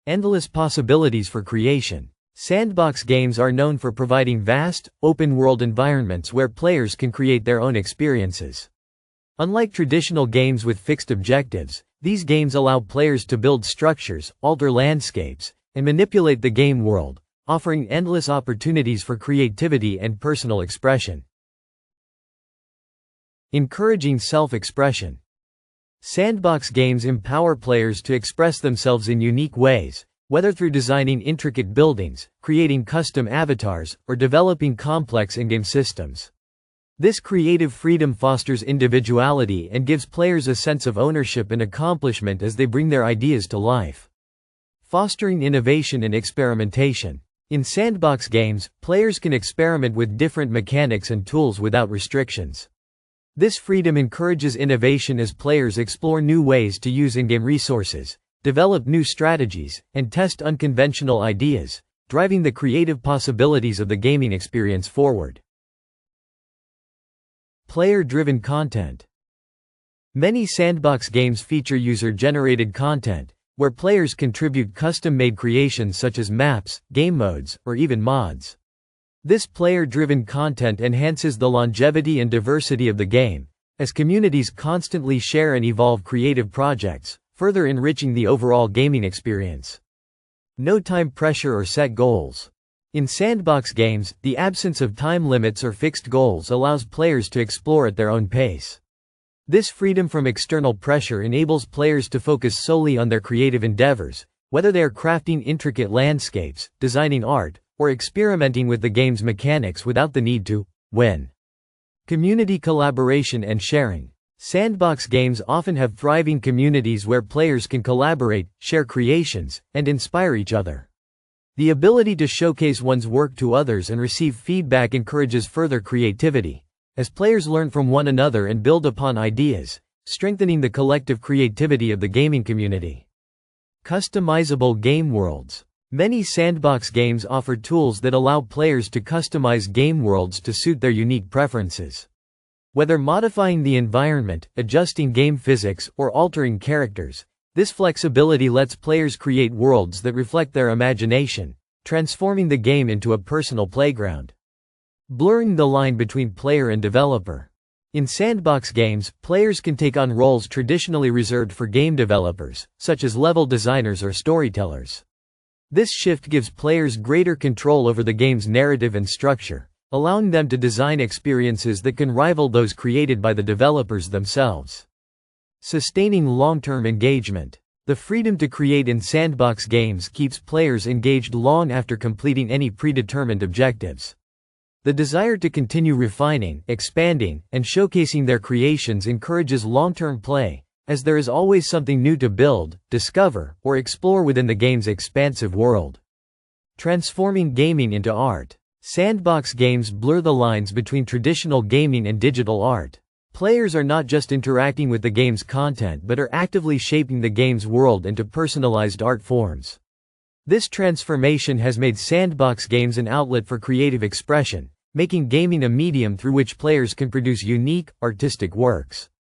Endless possibilities for creation. Sandbox games are known for providing vast, open-world environments where players can create their own experiences. Unlike traditional games with fixed objectives, these games allow players to build structures, alter landscapes, and manipulate the game world, offering endless opportunities for creativity and personal expression. Encouraging self-expression. Sandbox games empower players to express themselves in unique ways, whether through designing intricate buildings, creating custom avatars, or developing complex in-game systems. This creative freedom fosters individuality and gives players a sense of ownership and accomplishment as they bring their ideas to life. Fostering innovation and experimentation. In sandbox games, players can experiment with different mechanics and tools without restrictions. This freedom encourages innovation as players explore new ways to use in-game resources, develop new strategies, and test unconventional ideas, driving the creative possibilities of the gaming experience forward. Player-driven content. Many sandbox games feature user-generated content, where players contribute custom-made creations such as maps, game modes, or even mods. This player-driven content enhances the longevity and diversity of the game, as communities constantly share and evolve creative projects, further enriching the overall gaming experience. No time pressure or set goals. In sandbox games, the absence of time limits or fixed goals allows players to explore at their own pace. This freedom from external pressure enables players to focus solely on their creative endeavors, whether they are crafting intricate landscapes, designing art, or experimenting with the game's mechanics without the need to win. Community collaboration and sharing. Sandbox games often have thriving communities where players can collaborate, share creations, and inspire each other. The ability to showcase one's work to others and receive feedback encourages further creativity, as players learn from one another and build upon ideas, strengthening the collective creativity of the gaming community. Customizable game worlds. Many sandbox games offer tools that allow players to customize game worlds to suit their unique preferences. Whether modifying the environment, adjusting game physics, or altering characters, this flexibility lets players create worlds that reflect their imagination, transforming the game into a personal playground. Blurring the line between player and developer. In sandbox games, players can take on roles traditionally reserved for game developers, such as level designers or storytellers. This shift gives players greater control over the game's narrative and structure, allowing them to design experiences that can rival those created by the developers themselves. Sustaining long-term engagement. The freedom to create in sandbox games keeps players engaged long after completing any predetermined objectives. The desire to continue refining, expanding, and showcasing their creations encourages long-term play, as there is always something new to build, discover, or explore within the game's expansive world. Transforming gaming into art. Sandbox games blur the lines between traditional gaming and digital art. Players are not just interacting with the game's content but are actively shaping the game's world into personalized art forms. This transformation has made sandbox games an outlet for creative expression, making gaming a medium through which players can produce unique, artistic works.